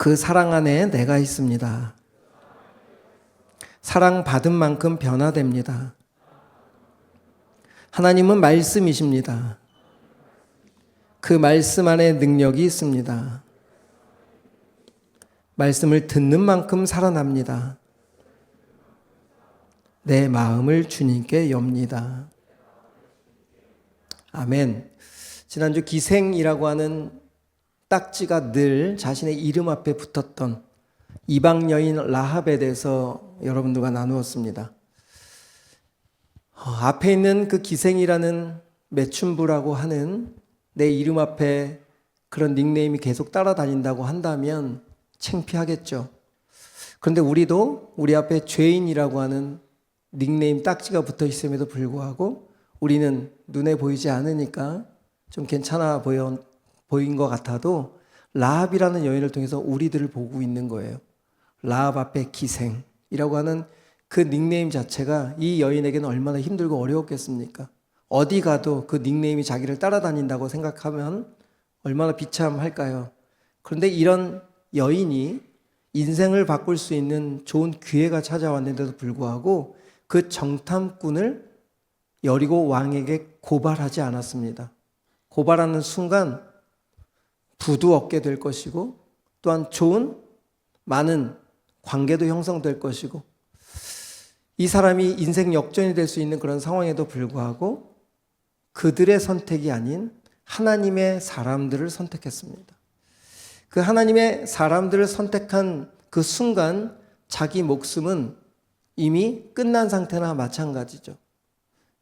그 사랑 안에 내가 있습니다. 사랑받은 만큼 변화됩니다. 하나님은 말씀이십니다. 그 말씀 안에 능력이 있습니다. 말씀을 듣는 만큼 살아납니다. 내 마음을 주님께 엽니다. 아멘. 지난주 기생이라고 하는 딱지가 늘 자신의 이름 앞에 붙었던 이방 여인 라합에 대해서 여러분들과 나누었습니다. 앞에 있는 그 기생이라는 매춘부라고 하는 내 이름 앞에 그런 닉네임이 계속 따라다닌다고 한다면 창피하겠죠. 그런데 우리도 우리 앞에 죄인이라고 하는 닉네임 딱지가 붙어 있음에도 불구하고 우리는 눈에 보이지 않으니까 좀 괜찮아 보인 것 같아도 라합이라는 여인을 통해서 우리들을 보고 있는 거예요. 라합 앞에 기생이라고 하는 그 닉네임 자체가 이 여인에게는 얼마나 힘들고 어려웠겠습니까? 어디 가도 그 닉네임이 자기를 따라다닌다고 생각하면 얼마나 비참할까요? 그런데 이런 여인이 인생을 바꿀 수 있는 좋은 기회가 찾아왔는데도 불구하고 그 정탐꾼을 여리고 왕에게 고발하지 않았습니다. 고발하는 순간 부도 얻게 될 것이고 또한 좋은 많은 관계도 형성될 것이고 이 사람이 인생 역전이 될 수 있는 그런 상황에도 불구하고 그들의 선택이 아닌 하나님의 사람들을 선택했습니다. 그 하나님의 사람들을 선택한 그 순간 자기 목숨은 이미 끝난 상태나 마찬가지죠.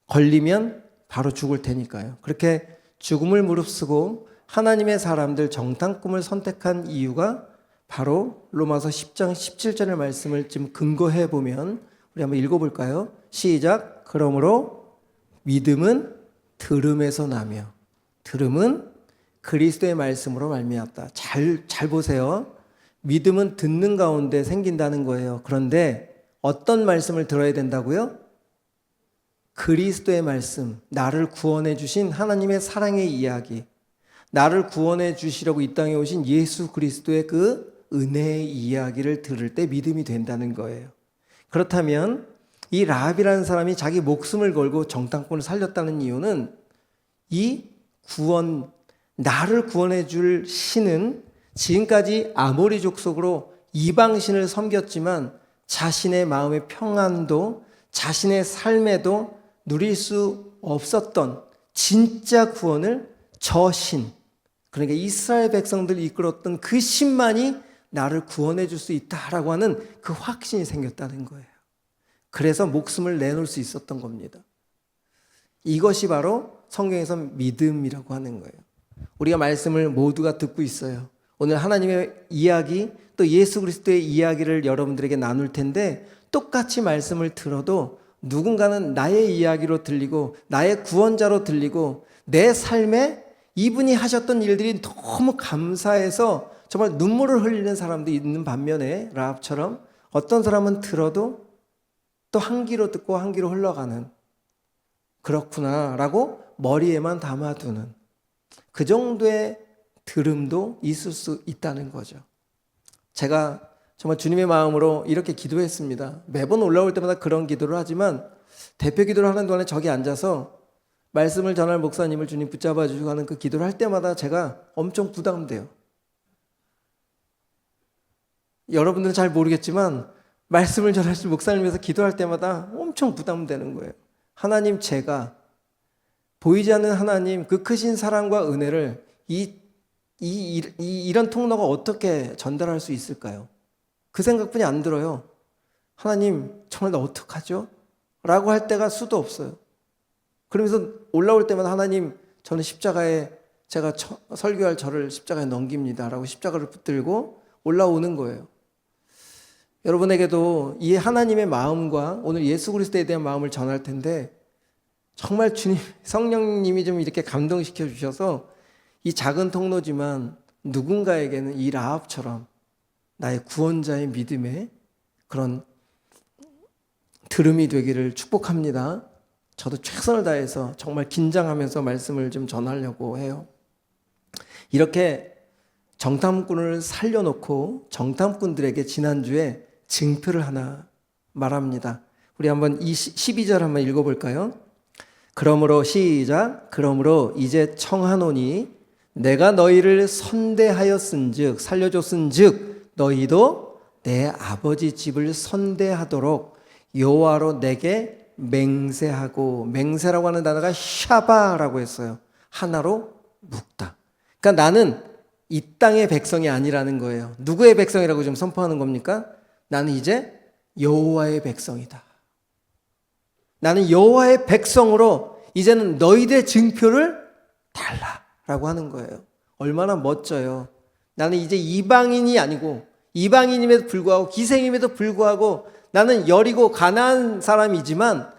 걸리면 바로 죽을 테니까요. 그렇게 죽음을 무릅쓰고 하나님의 사람들 정탐꾼을 선택한 이유가 바로 로마서 10장 17절의 말씀을 지금 근거해 보면 우리 한번 읽어볼까요? 시작. 그러므로 믿음은 들음에서 나며 들음은 그리스도의 말씀으로 말미암다. 잘 보세요. 믿음은 듣는 가운데 생긴다는 거예요. 그런데 어떤 말씀을 들어야 된다고요? 그리스도의 말씀, 나를 구원해 주신 하나님의 사랑의 이야기, 나를 구원해 주시려고 이 땅에 오신 예수 그리스도의 그 은혜의 이야기를 들을 때 믿음이 된다는 거예요. 그렇다면 이 라합이라는 사람이 자기 목숨을 걸고 정탐꾼을 살렸다는 이유는 이 구원, 나를 구원해 줄 신은 지금까지 아모리 족속으로 이방신을 섬겼지만 자신의 마음의 평안도 자신의 삶에도 누릴 수 없었던 진짜 구원을 저 신, 그러니까 이스라엘 백성들을 이끌었던 그 신만이 나를 구원해 줄 수 있다라고 하는 그 확신이 생겼다는 거예요. 그래서 목숨을 내놓을 수 있었던 겁니다. 이것이 바로 성경에서 믿음이라고 하는 거예요. 우리가 말씀을 모두가 듣고 있어요. 오늘 하나님의 이야기 또 예수 그리스도의 이야기를 여러분들에게 나눌 텐데 똑같이 말씀을 들어도 누군가는 나의 이야기로 들리고 나의 구원자로 들리고 내 삶에 이분이 하셨던 일들이 너무 감사해서 정말 눈물을 흘리는 사람도 있는 반면에 라합처럼 어떤 사람은 들어도 또 한 귀로 듣고 한 귀로 흘러가는 그렇구나 라고 머리에만 담아두는 그 정도의 들음도 있을 수 있다는 거죠. 제가 정말 주님의 마음으로 이렇게 기도했습니다. 매번 올라올 때마다 그런 기도를 하지만 대표 기도를 하는 동안에 저기 앉아서 말씀을 전할 목사님을 주님 붙잡아 주시고 하는 그 기도를 할 때마다 제가 엄청 부담돼요. 여러분들은 잘 모르겠지만 말씀을 전하실 목사님에서 기도할 때마다 엄청 부담되는 거예요. 하나님, 제가 보이지 않는 하나님 그 크신 사랑과 은혜를 이런 통로가 어떻게 전달할 수 있을까요? 그 생각뿐이 안 들어요. 하나님, 정말 나 어떡하죠? 라고 할 때가 수도 없어요. 그러면서 올라올 때마다 하나님, 저는 십자가에 제가 설교할 저를 십자가에 넘깁니다 라고 십자가를 붙들고 올라오는 거예요. 여러분에게도 이 하나님의 마음과 오늘 예수 그리스도에 대한 마음을 전할 텐데 정말 주님, 성령님이 좀 이렇게 감동시켜 주셔서 이 작은 통로지만 누군가에게는 이 라합처럼 나의 구원자의 믿음의 그런 들음이 되기를 축복합니다. 저도 최선을 다해서 정말 긴장하면서 말씀을 좀 전하려고 해요. 이렇게 정탐꾼을 살려놓고 정탐꾼들에게 지난주에 증표를 하나 말합니다. 우리 한번 12절 한번 읽어볼까요? 그러므로 시작. 그러므로 이제 청하노니 내가 너희를 선대하였은즉 살려줬은즉 너희도 내 아버지 집을 선대하도록 여호와로 내게 맹세하고, 맹세라고 하는 단어가 샤바라고 했어요. 하나로 묶다. 그러니까 나는 이 땅의 백성이 아니라는 거예요. 누구의 백성이라고 좀 선포하는 겁니까? 나는 이제 여호와의 백성이다. 나는 여호와의 백성으로 이제는 너희들의 증표를 달라라고 하는 거예요. 얼마나 멋져요. 나는 이제 이방인이 아니고, 이방인임에도 불구하고 기생임에도 불구하고 나는 여리고 가나안 사람이지만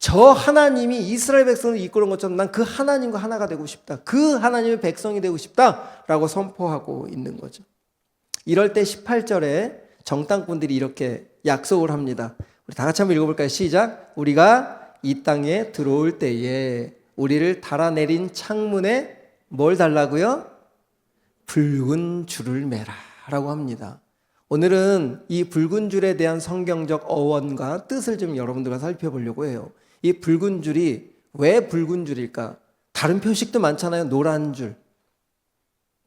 저 하나님이 이스라엘 백성을 이끌은 것처럼 난 그 하나님과 하나가 되고 싶다. 그 하나님의 백성이 되고 싶다라고 선포하고 있는 거죠. 이럴 때 18절에 정탐꾼들이 이렇게 약속을 합니다. 우리 다 같이 한번 읽어볼까요? 시작. 우리가 이 땅에 들어올 때에 우리를 달아내린 창문에 뭘 달라고요? 붉은 줄을 매라 라고 합니다. 오늘은 이 붉은 줄에 대한 성경적 어원과 뜻을 좀 여러분들과 살펴보려고 해요. 이 붉은 줄이 왜 붉은 줄일까? 다른 표식도 많잖아요. 노란 줄,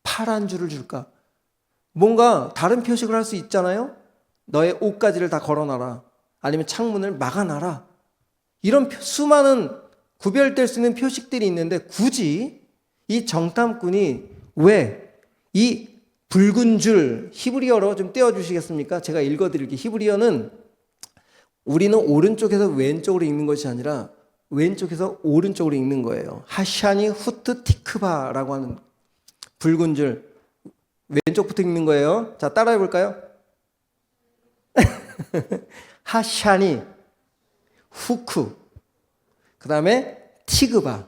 파란 줄을 줄까? 뭔가 다른 표식을 할 수 있잖아요. 너의 옷가지를 다 걸어놔라. 아니면 창문을 막아놔라. 이런 수많은 구별될 수 있는 표식들이 있는데 굳이 이 정탐꾼이 왜 이 붉은 줄, 히브리어로 좀 떼어주시겠습니까? 제가 읽어드릴게요. 히브리어는 우리는 오른쪽에서 왼쪽으로 읽는 것이 아니라 왼쪽에서 오른쪽으로 읽는 거예요. 하샤니 후트 티크바라고 하는 붉은 줄, 왼쪽부터 읽는 거예요. 자, 따라해 볼까요? 하샤니 후크, 그 다음에 티그바.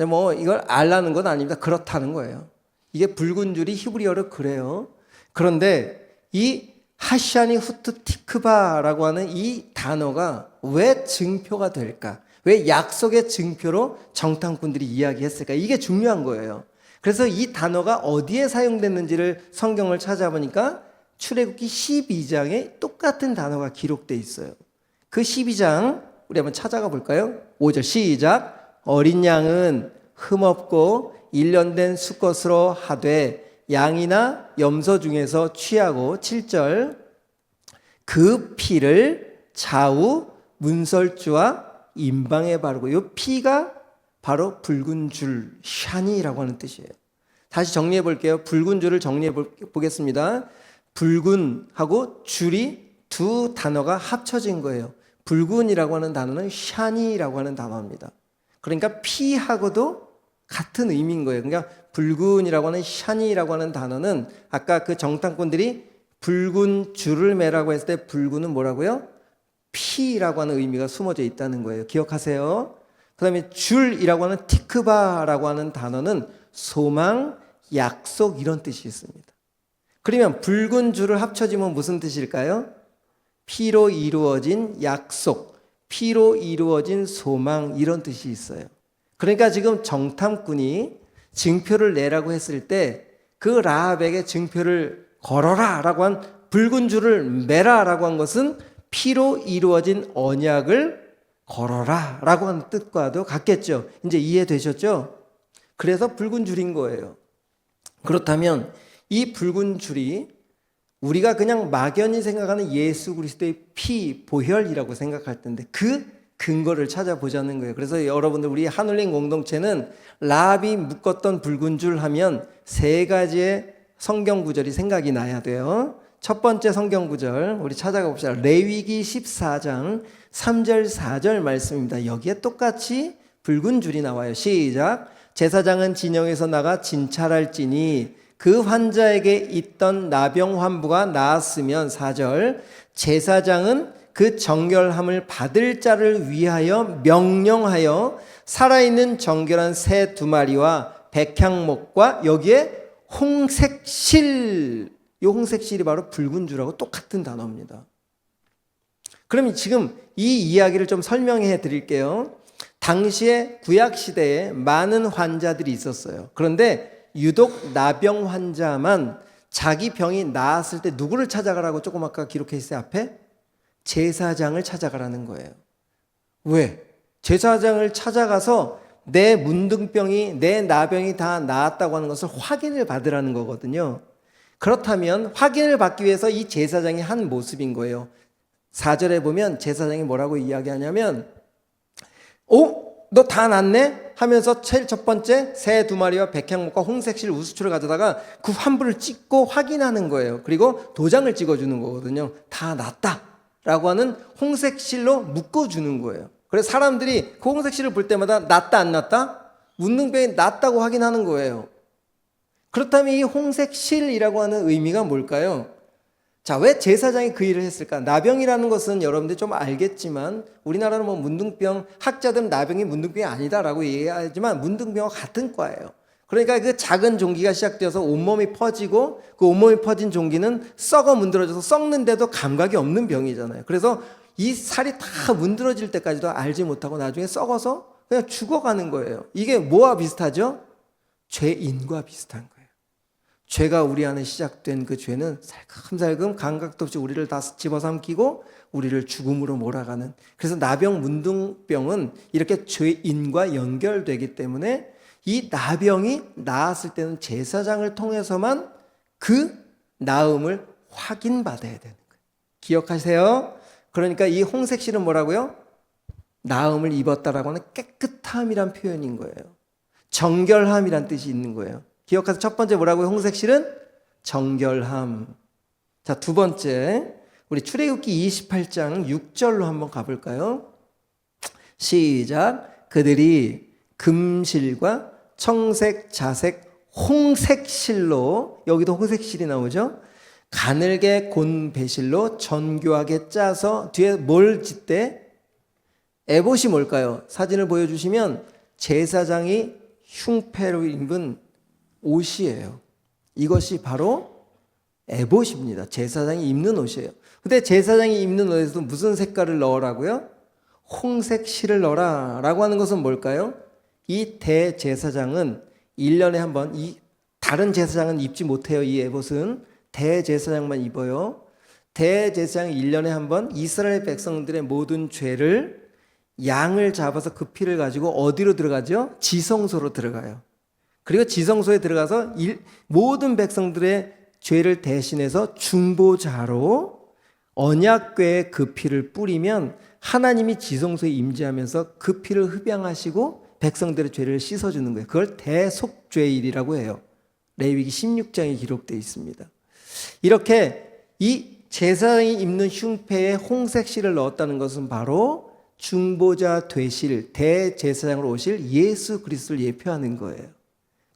뭐 이걸 알라는 건 아닙니다. 그렇다는 거예요. 이게 붉은 줄이 히브리어로 그래요. 그런데 이 하샤니 후트 티크바라고 하는 이 단어가 왜 증표가 될까? 왜 약속의 증표로 정탐꾼들이 이야기했을까? 이게 중요한 거예요. 그래서 이 단어가 어디에 사용됐는지를 성경을 찾아보니까 출애굽기 12장에 똑같은 단어가 기록되어 있어요. 그 12장 우리 한번 찾아가 볼까요? 5절 시작. 어린 양은 흠없고 1년 된 수컷으로 하되 양이나 염소 중에서 취하고 7절 그 피를 좌우 문설주와 임방에 바르고 이 피가 바로 붉은 줄 샤니라고 하는 뜻이에요. 다시 정리해 볼게요. 붉은 줄을 정리해 보겠습니다. 붉은 하고 줄이 두 단어가 합쳐진 거예요. 붉은이라고 하는 단어는 샤니라고 하는 단어입니다. 그러니까 피하고도 같은 의미인 거예요. 그러니까 붉은이라고 하는 샤니라고 하는 단어는 아까 그 정탐꾼들이 붉은 줄을 매라고 했을 때 붉은은 뭐라고요? 피라고 하는 의미가 숨어져 있다는 거예요. 기억하세요. 그 다음에 줄이라고 하는 티크바라고 하는 단어는 소망, 약속 이런 뜻이 있습니다. 그러면 붉은 줄을 합쳐지면 무슨 뜻일까요? 피로 이루어진 약속, 피로 이루어진 소망 이런 뜻이 있어요. 그러니까 지금 정탐꾼이 증표를 내라고 했을 때 그 라합에게 증표를 걸어라 라고 한 붉은 줄을 매라 라고 한 것은 피로 이루어진 언약을 걸어라 라고 하는 뜻과도 같겠죠. 이제 이해되셨죠? 그래서 붉은 줄인 거예요. 그렇다면 이 붉은 줄이 우리가 그냥 막연히 생각하는 예수 그리스도의 피, 보혈이라고 생각할 텐데 그 근거를 찾아보자는 거예요. 그래서 여러분들 우리 하늘링 공동체는 라합이 묶었던 붉은 줄 하면 세 가지의 성경 구절이 생각이 나야 돼요. 첫 번째 성경 구절 우리 찾아가 봅시다. 레위기 14장 3절 4절 말씀입니다. 여기에 똑같이 붉은 줄이 나와요. 시작. 제사장은 진영에서 나가 진찰할지니 그 환자에게 있던 나병 환부가 나았으면 4절 제사장은 그 정결함을 받을 자를 위하여 명령하여 살아있는 정결한 새 2마리와 백향목과 여기에 홍색실, 이 홍색실이 바로 붉은 줄하고 똑같은 단어입니다. 그럼 지금 이 이야기를 좀 설명해 드릴게요. 당시에 구약 시대에 많은 환자들이 있었어요. 그런데 유독 나병 환자만 자기 병이 나았을 때 누구를 찾아가라고 조금 아까 기록했어요 앞에? 제사장을 찾아가라는 거예요. 왜? 제사장을 찾아가서 내 문둥병이 내 나병이 다 나았다고 하는 것을 확인을 받으라는 거거든요. 그렇다면 확인을 받기 위해서 이 제사장이 한 모습인 거예요. 4절에 보면 제사장이 뭐라고 이야기하냐면 너 다 났네? 하면서 제일 첫 번째 새 2마리와 백향목과 홍색실 우수초를 가져다가 그 환부를 찍고 확인하는 거예요. 그리고 도장을 찍어주는 거거든요. 다 났다 라고 하는 홍색실로 묶어주는 거예요. 그래서 사람들이 그 홍색실을 볼 때마다 낫다 안 낫다? 문둥병이 낫다고 확인하는 거예요. 그렇다면 이 홍색실이라고 하는 의미가 뭘까요? 자, 왜 제사장이 그 일을 했을까? 나병이라는 것은 여러분들 좀 알겠지만 우리나라는 뭐 문둥병, 학자들은 나병이 문둥병이 아니다라고 얘기하지만 문둥병과 같은 과예요. 그러니까 그 작은 종기가 시작되어서 온몸이 퍼지고 그 온몸이 퍼진 종기는 썩어 문드러져서 썩는데도 감각이 없는 병이잖아요. 그래서 이 살이 다 문드러질 때까지도 알지 못하고 나중에 썩어서 그냥 죽어가는 거예요. 이게 뭐와 비슷하죠? 죄인과 비슷한 거예요. 죄가 우리 안에 시작된 그 죄는 살금살금 감각도 없이 우리를 다 집어삼키고 우리를 죽음으로 몰아가는, 그래서 나병 문둥병은 이렇게 죄인과 연결되기 때문에 이 나병이 나았을 때는 제사장을 통해서만 그 나음을 확인받아야 되는 거예요. 기억하세요? 그러니까 이 홍색실은 뭐라고요? 나음을 입었다라고 하는 깨끗함이란 표현인 거예요. 정결함이란 뜻이 있는 거예요. 기억하세요. 첫 번째 뭐라고요? 홍색실은 정결함. 자, 두 번째 우리 출애굽기 28장 6절로 한번 가볼까요? 시작. 그들이 금실과 청색, 자색, 홍색실로, 여기도 홍색실이 나오죠? 가늘게 곤 배실로 정교하게 짜서 뒤에 뭘 짓대? 에봇이 뭘까요? 사진을 보여주시면 제사장이 흉패로 입은 옷이에요. 이것이 바로 에봇입니다. 제사장이 입는 옷이에요. 근데 제사장이 입는 옷에도 무슨 색깔을 넣으라고요? 홍색 실을 넣어라 라고 하는 것은 뭘까요? 이 대제사장은 1년에 한 번, 다른 제사장은 입지 못해요. 이 에봇은 대제사장만 입어요. 대제사장이 1년에 한 번 이스라엘 백성들의 모든 죄를, 양을 잡아서 그 피를 가지고 어디로 들어가죠? 지성소로 들어가요. 그리고 지성소에 들어가서 모든 백성들의 죄를 대신해서 중보자로 언약궤에 그 피를 뿌리면 하나님이 지성소에 임재하면서 그 피를 흡양하시고 백성들의 죄를 씻어주는 거예요. 그걸 대속죄일이라고 해요. 레위기 16장에 기록되어 있습니다. 이렇게 이 제사장이 입는 흉패에 홍색 실을 넣었다는 것은 바로 중보자 되실 대제사장으로 오실 예수 그리스도를 예표하는 거예요.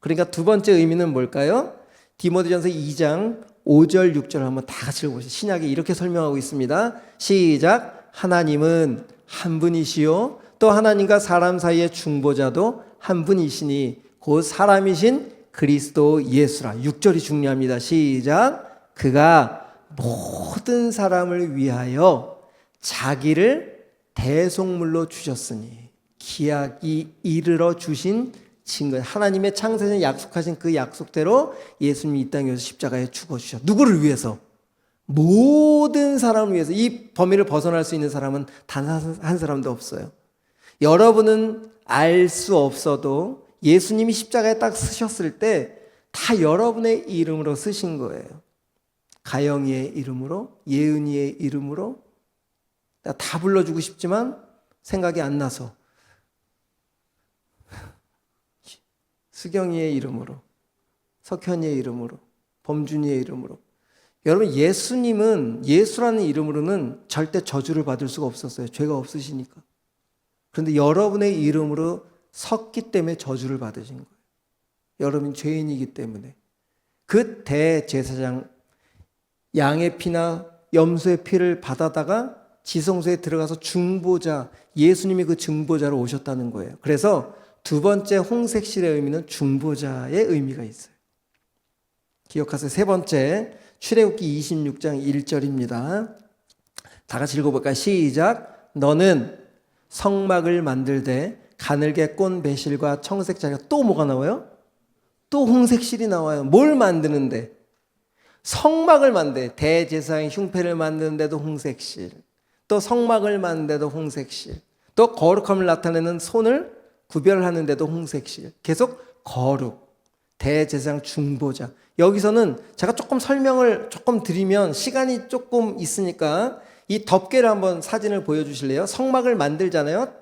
그러니까 두 번째 의미는 뭘까요? 디모데전서 2장 5절 6절 한번 다 같이 읽어보시죠. 신약이 이렇게 설명하고 있습니다. 시작. 하나님은 한 분이시요 또 하나님과 사람 사이의 중보자도 한 분이시니 곧 사람이신 그리스도 예수라. 6절이 중요합니다. 시작. 그가 모든 사람을 위하여 자기를 대속물로 주셨으니 기약이 이르러 주신 증거, 하나님의 창세전에 약속하신 그 약속대로 예수님이 이 땅에 오셔서 십자가에 죽어주셨. 누구를 위해서? 모든 사람을 위해서. 이 범위를 벗어날 수 있는 사람은 단 한 사람도 없어요. 여러분은 알 수 없어도 예수님이 십자가에 딱 쓰셨을 때 다 여러분의 이름으로 쓰신 거예요. 가영이의 이름으로, 예은이의 이름으로. 다 불러주고 싶지만 생각이 안 나서 수경이의 이름으로, 석현이의 이름으로, 범준이의 이름으로. 여러분, 예수님은 예수라는 이름으로는 절대 저주를 받을 수가 없었어요. 죄가 없으시니까. 그런데 여러분의 이름으로 섰기 때문에 저주를 받으신 거예요. 여러분 죄인이기 때문에. 그 대제사장, 양의 피나 염소의 피를 받아다가 지성소에 들어가서 중보자, 예수님이 그 중보자로 오셨다는 거예요. 그래서 두 번째 홍색실의 의미는 중보자의 의미가 있어요. 기억하세요. 세 번째, 출애굽기 26장 1절입니다. 다 같이 읽어볼까요? 시작. 너는 성막을 만들되 가늘게 꼰 배실과 청색 자리가, 또 뭐가 나와요? 또 홍색실이 나와요. 뭘 만드는데? 성막을 만드는데, 대제사장의 흉패를 만드는데도 홍색실, 또 성막을 만드는데도 홍색실, 또 거룩함을 나타내는 손을 구별하는데도 홍색실, 계속 거룩, 대제사장 중보자. 여기서는 제가 조금 설명을 조금 드리면 시간이 조금 있으니까 이 덮개를 한번 사진을 보여주실래요? 성막을 만들잖아요.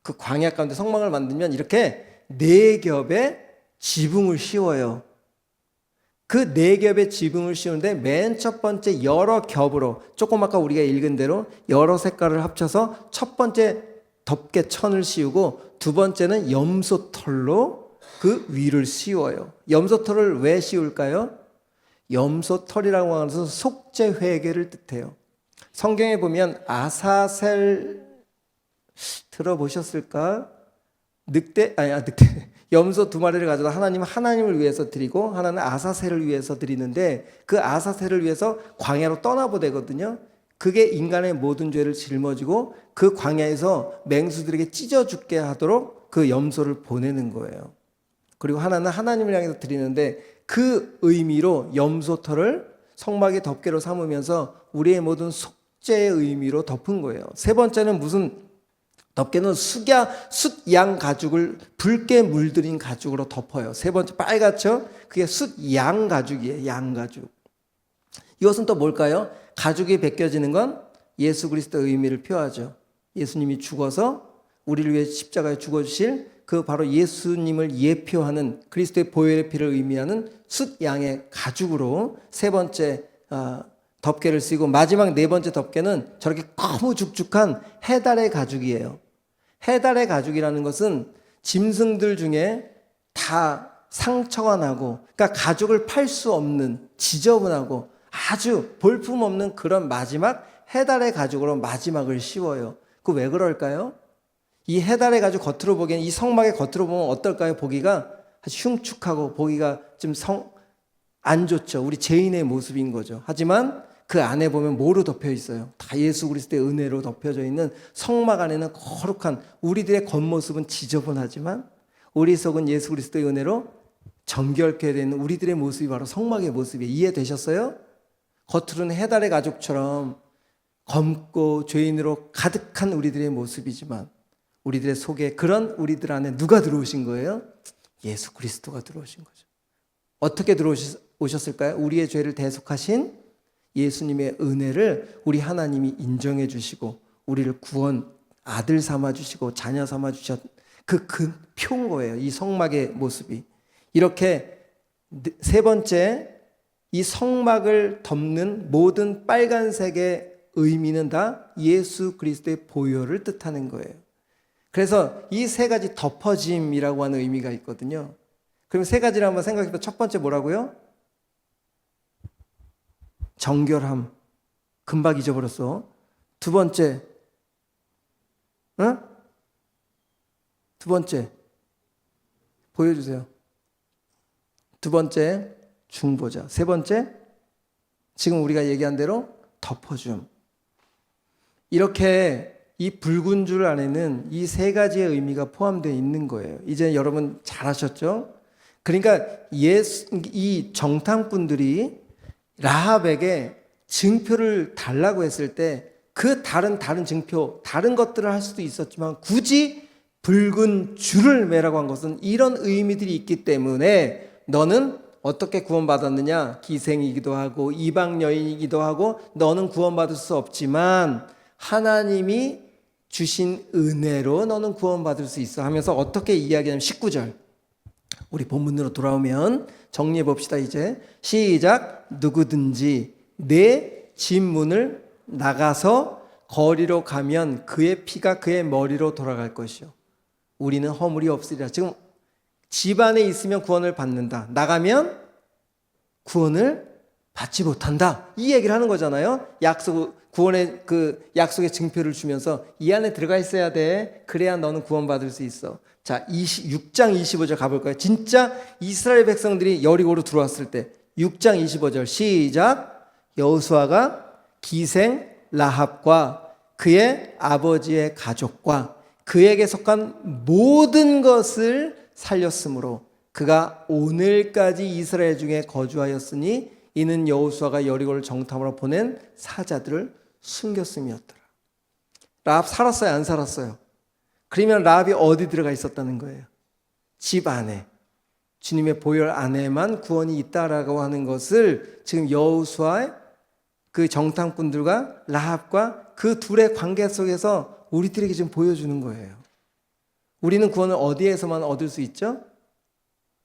그 광야 가운데 성막을 만들면 이렇게 네 겹의 지붕을 씌워요. 그 네 겹의 지붕을 씌우는데 맨 첫 번째 여러 겹으로, 조금 아까 우리가 읽은 대로 여러 색깔을 합쳐서 첫 번째 덮개천을 씌우고, 두 번째는 염소털로 그 위를 씌워요. 염소털을 왜 씌울까요? 염소털이라고 하는 것은 속죄 회개를 뜻해요. 성경에 보면 아사셀 들어보셨을까? 늑대 염소 두 마리를 가져다 하나님은 하나님을 위해서 드리고 하나는 아사셀을 위해서 드리는데, 그 아사셀을 위해서 광야로 떠나보내거든요. 그게 인간의 모든 죄를 짊어지고 그 광야에서 맹수들에게 찢어 죽게 하도록 그 염소를 보내는 거예요. 그리고 하나는 하나님을 향해서 드리는데, 그 의미로 염소털을 성막의 덮개로 삼으면서 우리의 모든 속죄의 의미로 덮은 거예요. 세 번째는 무슨 덮개는 숫양 가죽을 붉게 물들인 가죽으로 덮어요. 세 번째 빨갛죠? 그게 숫양 가죽이에요. 양 가죽. 이것은 또 뭘까요? 가죽이 벗겨지는 건 예수 그리스도의 의미를 표하죠. 예수님이 죽어서 우리를 위해 십자가에 죽어주실 그 바로 예수님을 예표하는 그리스도의 보혈의 피를 의미하는 숫양의 가죽으로 세 번째 덮개를 쓰고, 마지막 네 번째 덮개는 저렇게 너무 죽죽한 해달의 가죽이에요. 해달의 가죽이라는 것은 짐승들 중에 다 상처가 나고, 그러니까 가죽을 팔 수 없는 지저분하고 아주 볼품없는 그런 마지막 해달의 가죽으로 마지막을 씌워요. 그 왜 그럴까요? 이 해달의 가죽 겉으로 보기엔, 이 성막의 겉으로 보면 어떨까요? 보기가 아주 흉측하고 보기가 좀 안 좋죠. 우리 죄인의 모습인 거죠. 하지만 그 안에 보면 뭐로 덮여 있어요? 다 예수 그리스도의 은혜로 덮여져 있는 성막 안에는 거룩한, 우리들의 겉모습은 지저분하지만 우리 속은 예수 그리스도의 은혜로 정결케 되는 우리들의 모습이 바로 성막의 모습이에요. 이해되셨어요? 겉으로는 해달의 가죽처럼 검고 죄인으로 가득한 우리들의 모습이지만 우리들의 속에, 그런 우리들 안에 누가 들어오신 거예요? 예수 그리스도가 들어오신 거죠. 어떻게 들어오셨을까요? 우리의 죄를 대속하신 예수님의 은혜를 우리 하나님이 인정해 주시고 우리를 구원 아들 삼아 주시고 자녀 삼아 주셨, 그 표인 거예요. 이 성막의 모습이. 이렇게 세 번째, 이 성막을 덮는 모든 빨간색의 의미는 다 예수 그리스도의 보혈을 뜻하는 거예요. 그래서 이 세 가지 덮어짐이라고 하는 의미가 있거든요. 그럼 세 가지를 한번 생각해 보면, 첫 번째 뭐라고요? 정결함. 금방 잊어버렸어. 두 번째, 두 번째 보여주세요. 두 번째 중보자. 세 번째 지금 우리가 얘기한 대로 덮어줌. 이렇게 이 붉은 줄 안에는 이 세 가지의 의미가 포함되어 있는 거예요. 이제 여러분 잘 아셨죠? 그러니까 이 정탐꾼들이 라합에게 증표를 달라고 했을 때 그 다른 증표, 다른 것들을 할 수도 있었지만 굳이 붉은 줄을 매라고 한 것은 이런 의미들이 있기 때문에, 너는 어떻게 구원받았느냐? 기생이기도 하고 이방 여인이기도 하고 너는 구원받을 수 없지만 하나님이 주신 은혜로 너는 구원받을 수 있어 하면서 어떻게 이야기하냐면 19절, 우리 본문으로 돌아오면 정리해 봅시다. 이제 시작. 누구든지 내 집 문을 나가서 거리로 가면 그의 피가 그의 머리로 돌아갈 것이요 우리는 허물이 없으리라. 지금 집 안에 있으면 구원을 받는다, 나가면 구원을 받지 못한다, 이 얘기를 하는 거잖아요. 구원의 그 약속의 증표를 주면서 이 안에 들어가 있어야 돼. 그래야 너는 구원받을 수 있어. 자, 6장 25절 가볼까요? 진짜 이스라엘 백성들이 여리고로 들어왔을 때 6장 25절 시작. 여호수아가 기생 라합과 그의 아버지의 가족과 그에게 속한 모든 것을 살렸으므로 그가 오늘까지 이스라엘 중에 거주하였으니 이는 여호수아가 여리고를 정탐하러 보낸 사자들을 숨겼음이었더라. 라합 살았어요, 안 살았어요? 그러면 라합이 어디 들어가 있었다는 거예요? 집 안에, 주님의 보혈 안에만 구원이 있다라고 하는 것을 지금 여호수아의 그 정탐꾼들과 라합과 그 둘의 관계 속에서 우리들에게 지금 보여주는 거예요. 우리는 구원을 어디에서만 얻을 수 있죠?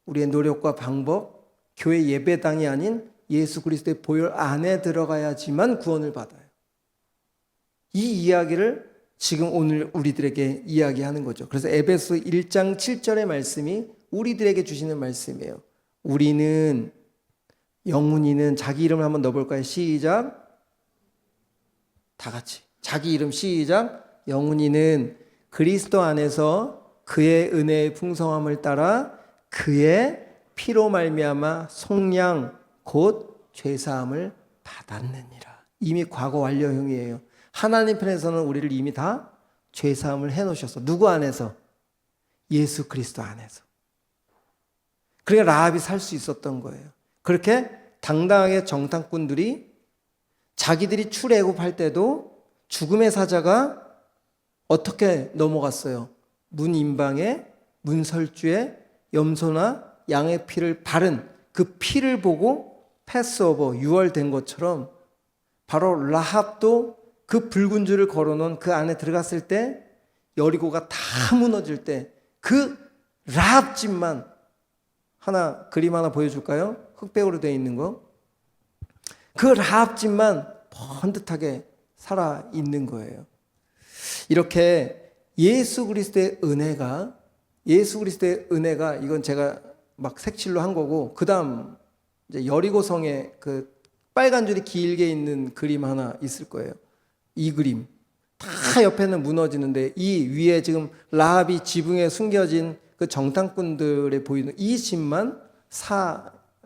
우리의 노력과 방법, 교회 예배당이 아닌 예수 그리스도의 보혈 안에 들어가야지만 구원을 받아요. 이 이야기를 지금 오늘 우리들에게 이야기하는 거죠. 그래서 에베소 1장 7절의 말씀이 우리들에게 주시는 말씀이에요. 우리는, 영훈이는 자기 이름을 한번 넣어볼까요? 시작. 다 같이. 자기 이름 시작. 영훈이는 그리스도 안에서 그의 은혜의 풍성함을 따라 그의 피로 말미암아 속량 곧 죄사함을 받았느니라. 이미 과거 완료형이에요. 하나님 편에서는 우리를 이미 다 죄사함을 해놓으셨어. 누구 안에서? 예수 그리스도 안에서. 그러니까 라합이 살 수 있었던 거예요. 그렇게 당당하게 정탐꾼들이 자기들이 출애굽할 때도 죽음의 사자가 어떻게 넘어갔어요? 문 인방에 문설주에 염소나 양의 피를 바른 그 피를 보고 패스오버 유월된 것처럼 바로 라합도 그 붉은 줄을 걸어놓은 그 안에 들어갔을 때 여리고가 다 무너질 때 그 라합 집만 하나 그림 하나 보여줄까요? 흑백으로 되어 있는 거. 그 라합 집만 번듯하게 살아 있는 거예요. 이렇게 예수 그리스도의 은혜가 이건 제가 막 색칠로 한 거고, 그 다음 이제 여리고성에 그 빨간 줄이 길게 있는 그림 하나 있을 거예요. 이 그림 다 옆에는 무너지는데 이 위에 지금 라합이 지붕에 숨겨진 그 정탐꾼들에 보이는 이 집만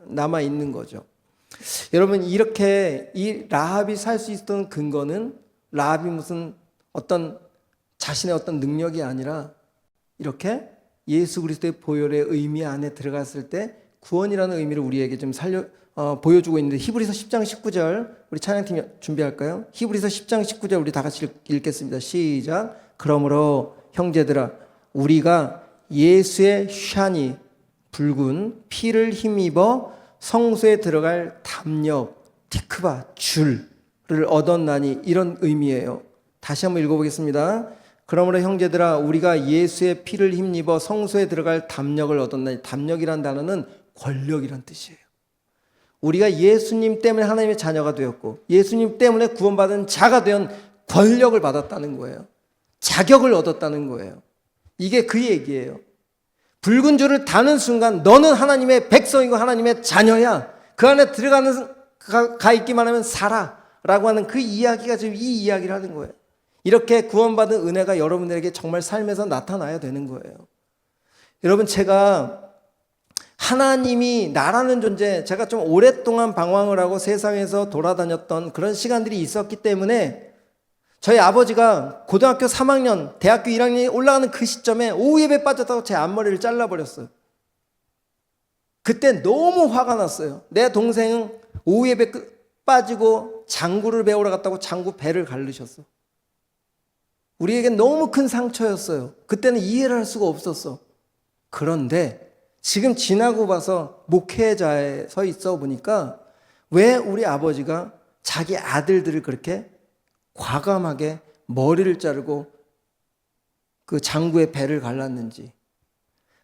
남아 있는 거죠. 여러분, 이렇게 이 라합이 살 수 있었던 근거는 라합이 무슨 어떤 자신의 어떤 능력이 아니라 이렇게 예수 그리스도의 보혈의 의미 안에 들어갔을 때 구원이라는 의미를 우리에게 좀 보여주고 있는데, 히브리서 10장 19절 우리 찬양팀 준비할까요? 히브리서 10장 19절 우리 다 같이 읽겠습니다. 시작. 그러므로 형제들아, 우리가 예수의 샤니 붉은 피를 힘입어 성소에 들어갈 담력 티크바 줄을 얻었나니, 이런 의미예요. 다시 한번 읽어보겠습니다. 그러므로 형제들아, 우리가 예수의 피를 힘입어 성소에 들어갈 담력을 얻었나니, 담력이란 단어는 권력이란 뜻이에요. 우리가 예수님 때문에 하나님의 자녀가 되었고 예수님 때문에 구원받은 자가 된 권력을 받았다는 거예요. 자격을 얻었다는 거예요. 이게 그 얘기예요. 붉은 줄을 다는 순간 너는 하나님의 백성이고 하나님의 자녀야. 그 안에 가 있기만 하면 살아 라고 하는 그 이야기가 지금 이 이야기를 하는 거예요. 이렇게 구원받은 은혜가 여러분들에게 정말 삶에서 나타나야 되는 거예요. 여러분, 제가 하나님이 나라는 존재, 제가 좀 오랫동안 방황을 하고 세상에서 돌아다녔던 그런 시간들이 있었기 때문에 저희 아버지가 고등학교 3학년, 대학교 1학년이 올라가는 그 시점에 오후 예배 빠졌다고 제 앞머리를 잘라버렸어요. 그때 너무 화가 났어요. 내 동생은 오후 예배 빠지고 장구를 배우러 갔다고 장구 배를 갈르셨어. 우리에겐 너무 큰 상처였어요. 그때는 이해를 할 수가 없었어. 그런데 지금 지나고 봐서 목회자에 서 있어 보니까 왜 우리 아버지가 자기 아들들을 그렇게 과감하게 머리를 자르고 그 장구의 배를 갈랐는지,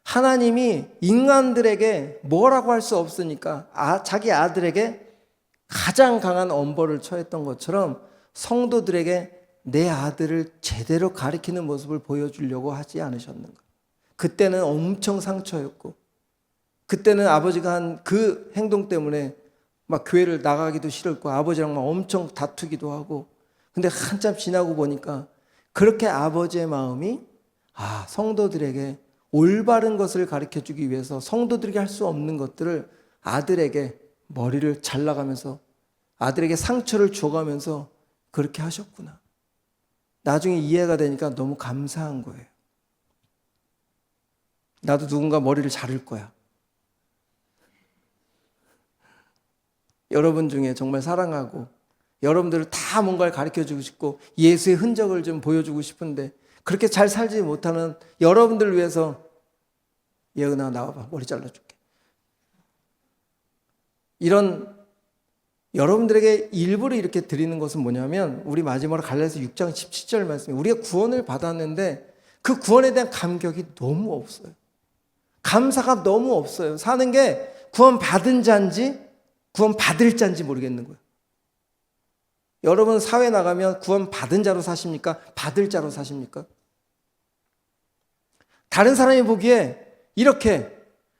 하나님이 인간들에게 뭐라고 할 수 없으니까 자기 아들에게 가장 강한 엄벌을 처했던 것처럼 성도들에게 내 아들을 제대로 가리키는 모습을 보여주려고 하지 않으셨는가. 그때는 엄청 상처였고, 그때는 아버지가 한 그 행동 때문에 막 교회를 나가기도 싫었고 아버지랑 막 엄청 다투기도 하고. 근데 한참 지나고 보니까 그렇게 아버지의 마음이 성도들에게 올바른 것을 가르쳐주기 위해서 성도들에게 할 수 없는 것들을 아들에게 머리를 잘라가면서 아들에게 상처를 줘가면서 그렇게 하셨구나. 나중에 이해가 되니까 너무 감사한 거예요. 나도 누군가 머리를 자를 거야. 여러분 중에 정말 사랑하고 여러분들을 다 뭔가를 가르쳐주고 싶고 예수의 흔적을 좀 보여주고 싶은데 그렇게 잘 살지 못하는 여러분들을 위해서 예은아 나와봐, 머리 잘라줄게. 이런 여러분들에게 일부러 이렇게 드리는 것은 뭐냐면 우리 마지막으로 갈라디아서 6장 17절 말씀에 우리가 구원을 받았는데 그 구원에 대한 감격이 너무 없어요. 감사가 너무 없어요. 사는 게 구원 받은 자인지 구원 받을 자인지 모르겠는 거예요. 여러분 사회 나가면 구원 받은 자로 사십니까? 받을 자로 사십니까? 다른 사람이 보기에 이렇게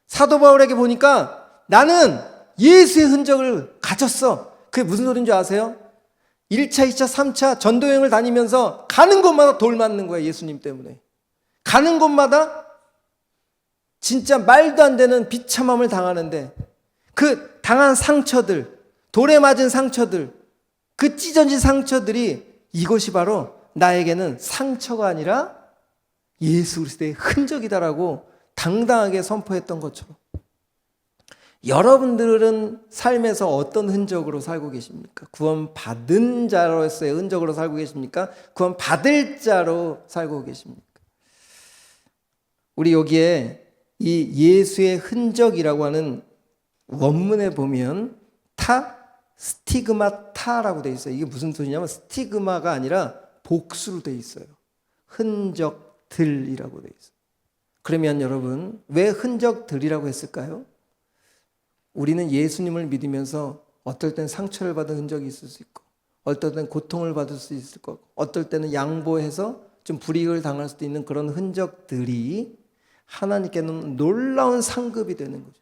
사도 바울에게 보니까 나는 예수의 흔적을 가졌어. 그게 무슨 소리인 줄 아세요? 1차, 2차, 3차 전도여행을 다니면서 가는 곳마다 돌 맞는 거예요. 예수님 때문에. 가는 곳마다 진짜 말도 안 되는 비참함을 당하는데 그 당한 상처들, 돌에 맞은 상처들, 그 찢어진 상처들이 이것이 바로 나에게는 상처가 아니라 예수 그리스도의 흔적이다라고 당당하게 선포했던 것처럼 여러분들은 삶에서 어떤 흔적으로 살고 계십니까? 구원 받은 자로서의 흔적으로 살고 계십니까? 구원 받을 자로 살고 계십니까? 우리 여기에 이 예수의 흔적이라고 하는 원문에 보면 스티그마타라고 되어 있어요. 이게 무슨 소리냐면 스티그마가 아니라 복수로 되어 있어요. 흔적들이라고 되어 있어요. 그러면 여러분 왜 흔적들이라고 했을까요? 우리는 예수님을 믿으면서 어떨 땐 상처를 받은 흔적이 있을 수 있고 어떨 땐 고통을 받을 수 있을 거고 어떨 때는 양보해서 좀 불이익을 당할 수도 있는 그런 흔적들이 하나님께는 놀라운 상급이 되는 거죠.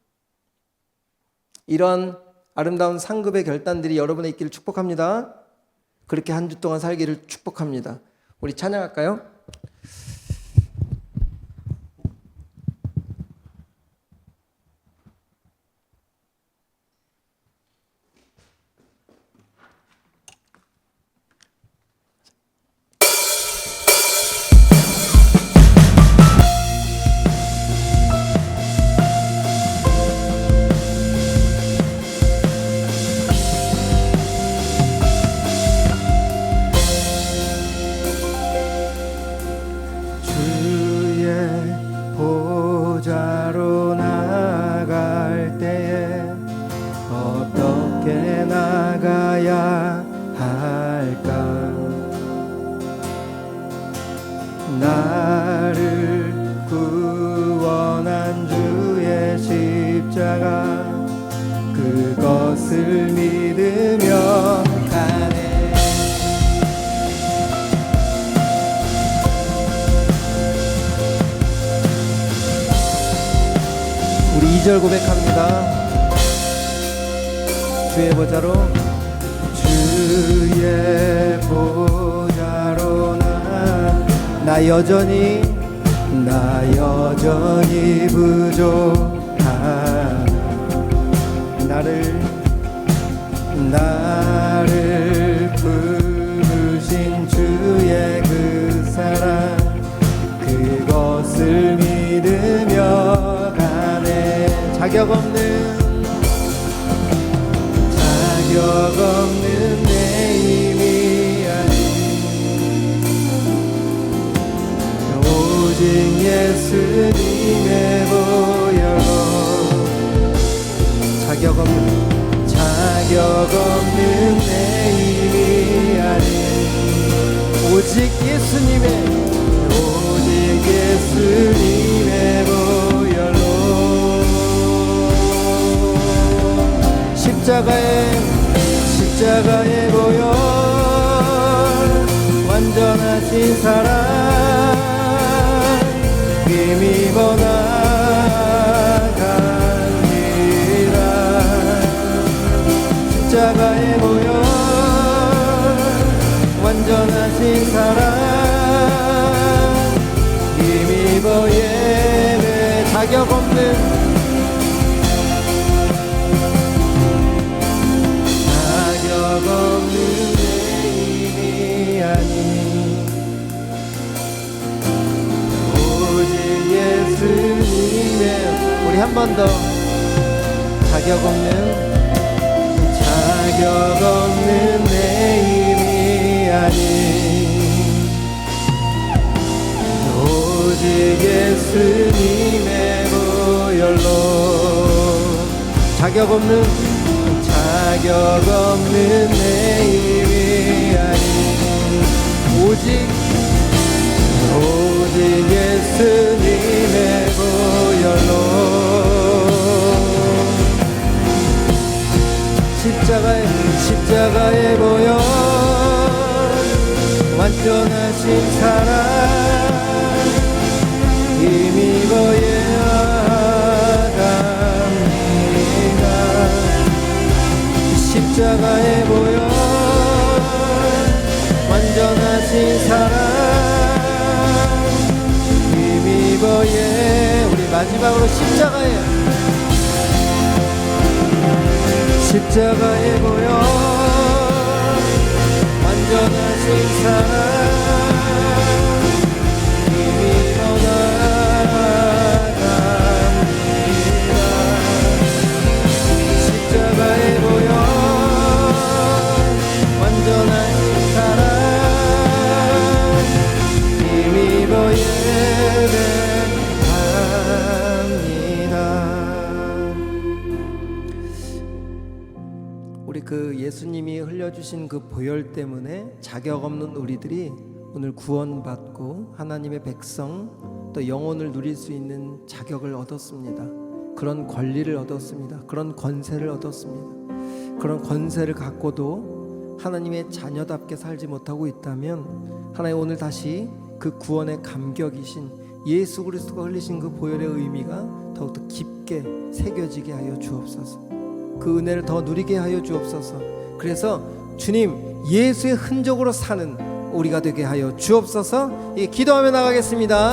이런 아름다운 상급의 결단들이 여러분의 있기를 축복합니다. 그렇게 한 주 동안 살기를 축복합니다. 우리 찬양할까요? 보좌로 나갈 때에 어떻게 나가야 할까? 나를 구원한 주의 십자가 그것을 믿으며 가네. 우리 2절 고백합니다. 주의 보좌로 주의 보좌로 나 여전히 부족한 나를 부르신 주의 그 사랑 그것을 믿으며 가네. 자격 없는 내 힘이 아닌 오직 예수님의 보혈로 자격 없는 내 힘이 아닌 오직 예수님의 보혈로 십자가의 보혈 완전하신 사랑 힘입어 나가니라. 십자가의 보혈 완전하신 사랑 힘입어 예배 자격 없는 내 힘이 아닌 오직 예수님의 우리 한 번 더 자격 없는 자격 없는 내 힘이 아닌 오직 예수님의 보혈로 자격 없는 내 힘이 아닌 오직 예수님의 보혈로 십자가의 보혈 완전하신 사랑 힘입어 예하갑니다. 십자가의 보혈 완전하신 사랑 힘입어 예 우리 마지막으로 십자가의 보혈 완전하신 사랑 힘입어 나갑니다. 십자가의 보혈 완전하신 사랑 힘입어 예배합니다. 우리 그 예수님이 흘려주신 그 보혈 때문에 자격 없는 우리들이 오늘 구원받고 하나님의 백성 또 영혼을 누릴 수 있는 자격을 얻었습니다. 그런 권리를 얻었습니다. 그런 권세를 얻었습니다. 그런 권세를 갖고도 하나님의 자녀답게 살지 못하고 있다면 하나님 오늘 다시 그 구원의 감격이신 예수 그리스도가 흘리신 그 보혈의 의미가 더욱더 깊게 새겨지게 하여 주옵소서. 그 은혜를 더 누리게 하여 주옵소서. 그래서 주님 예수의 흔적으로 사는 우리가 되게 하여 주옵소서. 기도하며 나가겠습니다.